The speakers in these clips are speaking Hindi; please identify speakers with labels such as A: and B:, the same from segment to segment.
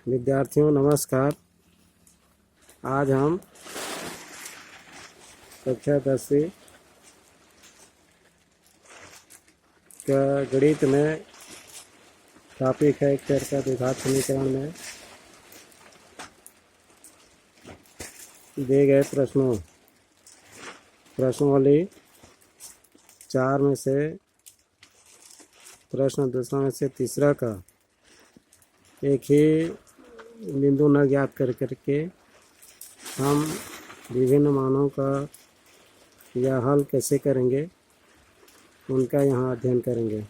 A: विद्यार्थियों नमस्कार। आज हम कक्षा 10वीं का गणित में टॉपिक है एक चर का द्विघात समीकरण में दिए गए प्रश्नवाली 4 में से प्रश्न दूसरा में से तीसरा का एक ही बिंदु न ज्ञात करके हम विभिन्न मानों का या हल कैसे करेंगे उनका यहाँ अध्ययन करेंगे।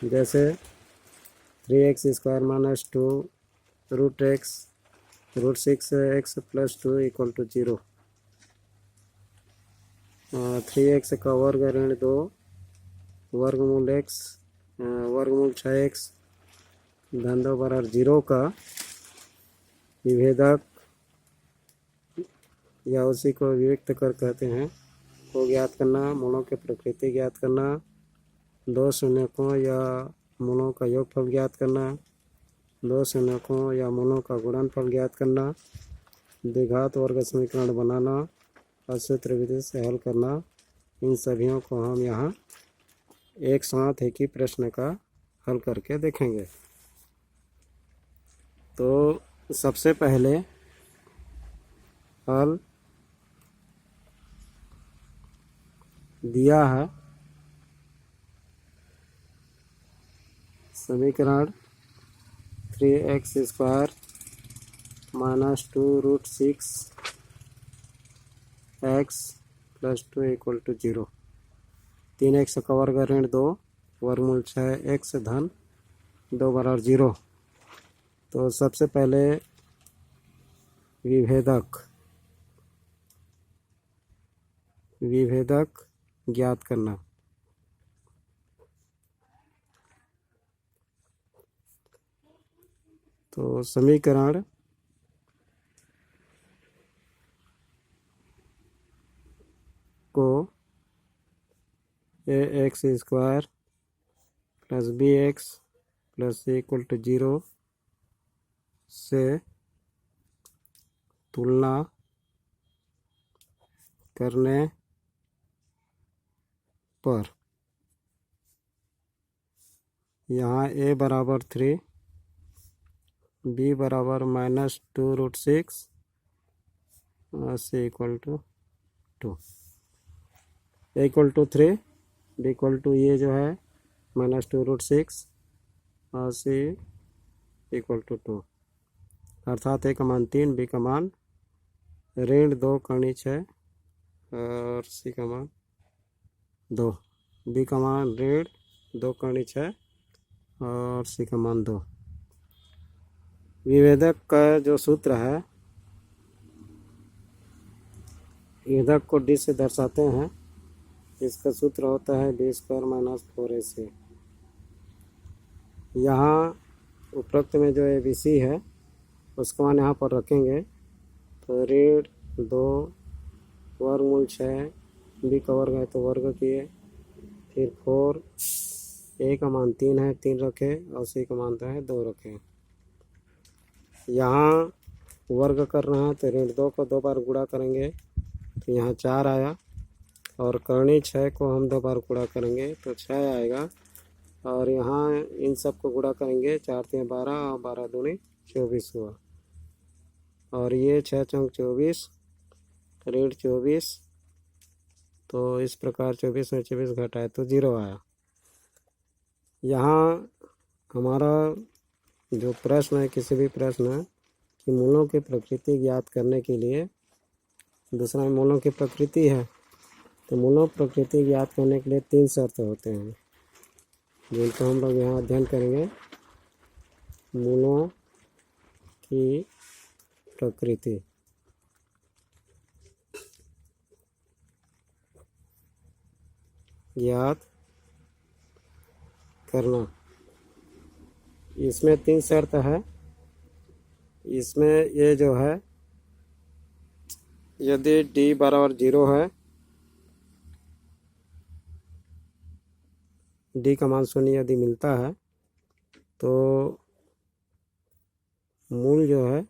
A: जैसे 3x² minus 2 root x root 6x plus 2 equal to 0, 3x का वर्ग ऋण 2 वर्गमूल x वर्गमूल 6x धन 2 बराबर 0 का विभेदक या उसी को विभक्त कर कहते हैं को ज्ञात करना, मूलों की प्रकृति ज्ञात करना, दो शून्यकों या मूलों का योगफल ज्ञात करना, दो शून्यकों या मूलों का गुणनफल ज्ञात करना, द्विघात वर्ग समीकरण बनाना और सूत्र विधि से हल करना, इन सभियों को हम यहाँ एक साथ एक ही प्रश्न का हल करके देखेंगे। तो सबसे पहले हल दिया है समीकरण 3x² minus 2 root 6x plus 2 equal to 0, 3x का वर्ग ऋण 2 वर्गमूल 6x धन 2 बराबर 0। तो सबसे पहले विभेदक ज्ञात करना। तो समीकरण को ax² plus bx plus c equal to 0 से तुलना करने पर यहाँ a बराबर 3, b बराबर माइनस 2 रूट 6 और c equal to 2, a equal to 3, b equal to ये जो है माइनस 2 रूट 6 और c इक्वल टू 2, अर्थात a का मान 3, b का मान ऋण 2 कर्ण 6 और c का मान 2, b का मान ऋण 2 कर्ण 6 और c का मान 2। विभेदक का जो सूत्र है, विभेदक को d से दर्शाते हैं। इसका सूत्र होता है b² माइनस 4ac। यहाँ उपरोक्त में जो abc है उसका मान यहाँ पर रखेंगे तो ऋण 2 वर्गमूल 6, b का वर्ग है तो वर्ग किए, फिर 4, a का मान 3 है 3 रखे और c का मान तो है 2 रखे। यहाँ वर्ग करना है तो ऋण 2 को 2 बार गुणा करेंगे तो यहाँ 4 आया, और कर्णी 6 को हम 2 बार गुणा करेंगे तो 6 आएगा, और यहाँ इन सब को गुणा करेंगे 4 3 12 और 12 दूनी 24 हुआ, और ये 6 चौक 24 ऋण 24, तो इस प्रकार 24 में 24 घटाए तो 0 आया। यहाँ हमारा जो प्रश्न है, किसी भी प्रश्न कि मूलों की प्रकृति ज्ञात करने के लिए, दूसरा मूलों की प्रकृति है तो मूलों प्रकृति ज्ञात करने के लिए 3 शर्त होते हैं जिनको हम लोग यहाँ अध्ययन करेंगे। मूलों की प्रकृति ज्ञात करना, इसमें 3 शर्त है। इसमें ये जो है, यदि d बराबर 0 है, d का मान 0 यदि मिलता है तो मूल जो है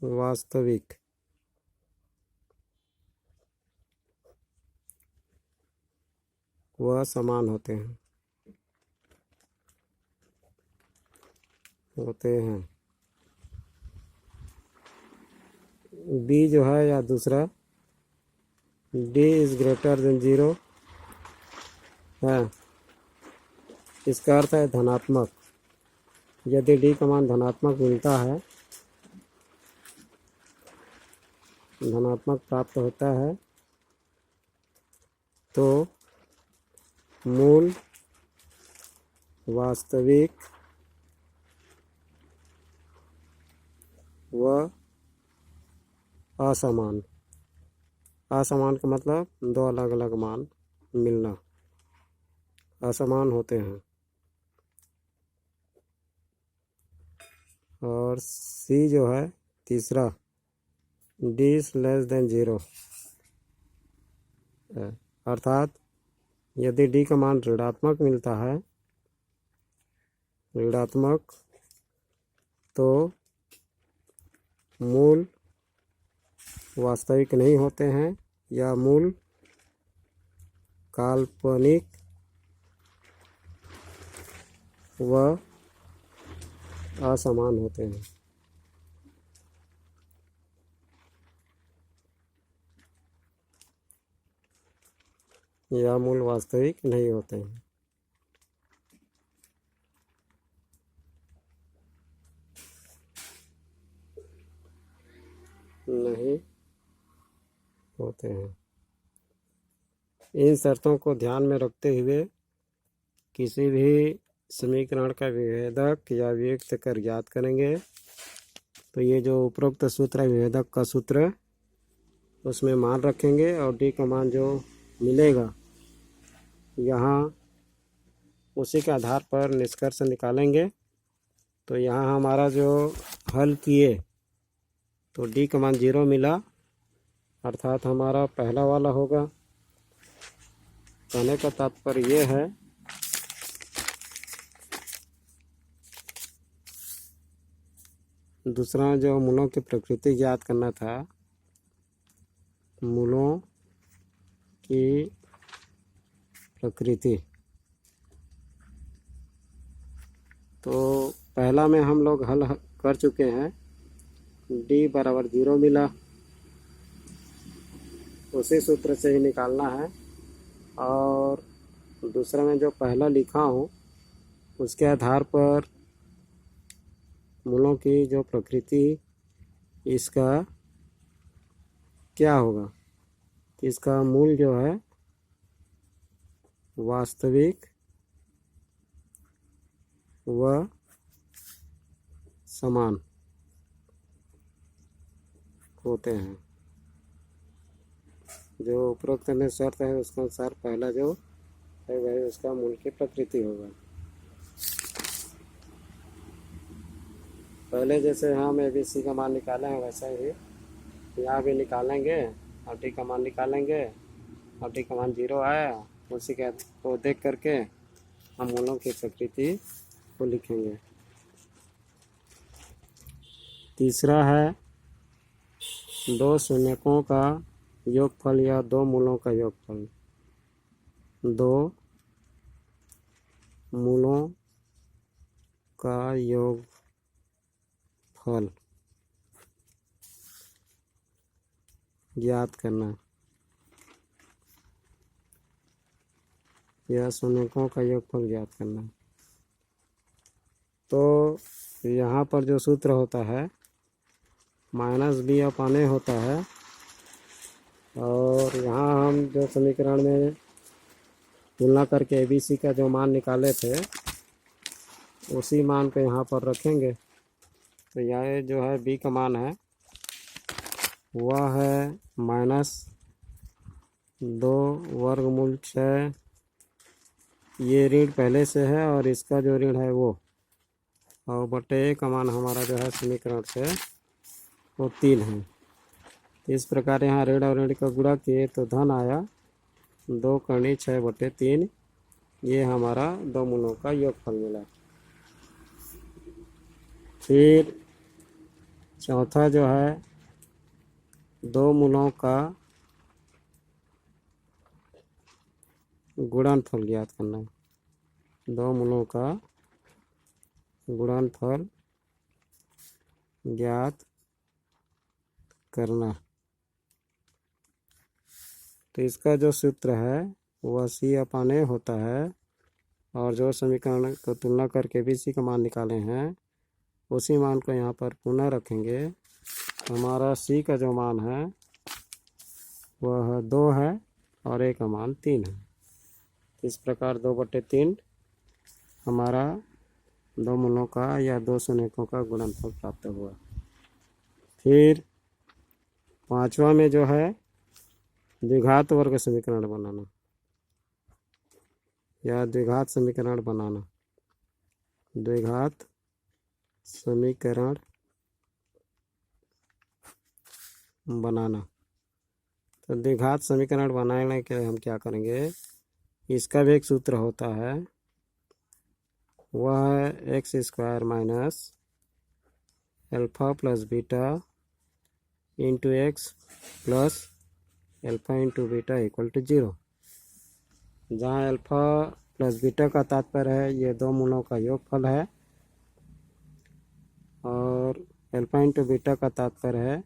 A: वास्तविक वह समान होते हैं। बी जो है या दूसरा d इज ग्रेटर देन 0 है, इसका अर्थ है धनात्मक। यदि d का मान धनात्मक मिलता है, धनात्मक प्राप्त होता है, तो मूल वास्तविक व असमान। असमान का मतलब दो अलग अलग मान मिलना, असमान होते हैं। और सी जो है तीसरा d इज लेस देन 0, अर्थात यदि d का मान ऋणात्मक मिलता है, ऋणात्मक, तो मूल वास्तविक नहीं होते हैं या मूल काल्पनिक व असमान होते हैं। या मूल वास्तविक नहीं होते हैं। नहीं होते हैं। इन शर्तों को ध्यान में रखते हुए किसी भी समीकरण का विभेदक या व्यक्त कर ज्ञात करेंगे। तो ये जो उपरोक्त सूत्र है विभेदक का सूत्र, उसमें मान रखेंगे और d का मान जो मिलेगा यहाँ उसी के आधार पर निष्कर्ष निकालेंगे। तो यहाँ हमारा जो हल किए तो d का मान 0 मिला, अर्थात हमारा पहला वाला होगा। कहने का तात्पर्य ये है दूसरा जो मूलों की प्रकृति ज्ञात करना था, मूलों की प्रकृति, तो पहला में हम लोग हल कर चुके हैं, d बराबर 0 मिला, उसी सूत्र से ही निकालना है। और दूसरा में जो पहला लिखा हूँ उसके आधार पर मूलों की जो प्रकृति, इसका क्या होगा, इसका मूल जो है वास्तविक व समान होते हैं। जो उपरोक्त में शर्त है उसके अनुसार पहला जो है वही उसका मूल की प्रकृति होगा। पहले जैसे हम ABC का मान निकाले हैं वैसा ही यहाँ भी निकालेंगे और d का मान निकालेंगे और d का मान 0 आया, उसी को देख करके हम मूलों की प्रकृति को लिखेंगे। तीसरा है दो शून्यकों का योगफल या दो मूलों का योगफल। दो मूलों का योगफल ज्ञात करना या शून्यकों का योगफल ज्ञात करना। तो यहाँ पर जो सूत्र होता है -b अपॉन a होता है, और यहाँ हम जो समीकरण में तुलना करके ABC का जो मान निकाले थे उसी मान को यहाँ पर रखेंगे। तो यह जो है b का मान है वह है -2 वर्गमूल 6, ये ऋण पहले से है और इसका जो ऋण है वो, और बटे a का मान हमारा जो है समीकरण से वो 3 है। इस प्रकार यहाँ ऋण और ऋण का गुणा किए तो धन आया 2 करनी 6/3, ये हमारा दो मूलों का योगफल मिला। फिर चौथा जो है दो मूलों का गुणनफल ज्ञात करना है। दो मूलों का गुणनफल ज्ञात करना। तो इसका जो सूत्र है वह C/A होता है, और जो समीकरण को तुलना करके भी C का मान निकाले हैं उसी मान को यहाँ पर पुनः रखेंगे। हमारा C का जो मान है वह 2 है और A का मान 3 है। इस प्रकार 2/3 हमारा दो मूलों का या दो संयुग्मों का गुणनफल प्राप्त हुआ। फिर पांचवा में जो है द्विघात वर्ग समीकरण बनाना या द्विघात समीकरण बनाना। द्विघात समीकरण बनाना। तो द्विघात समीकरण बनाने के लिए हम क्या करेंगे, इसका भी एक सूत्र होता है, वह है x² minus alpha plus beta into x plus alpha into beta equal to 0। जहाँ अल्फा प्लस बीटा का तात्पर्य है ये दो मूलों का योगफल है, और अल्फा इंटू बीटा का तात्पर्य है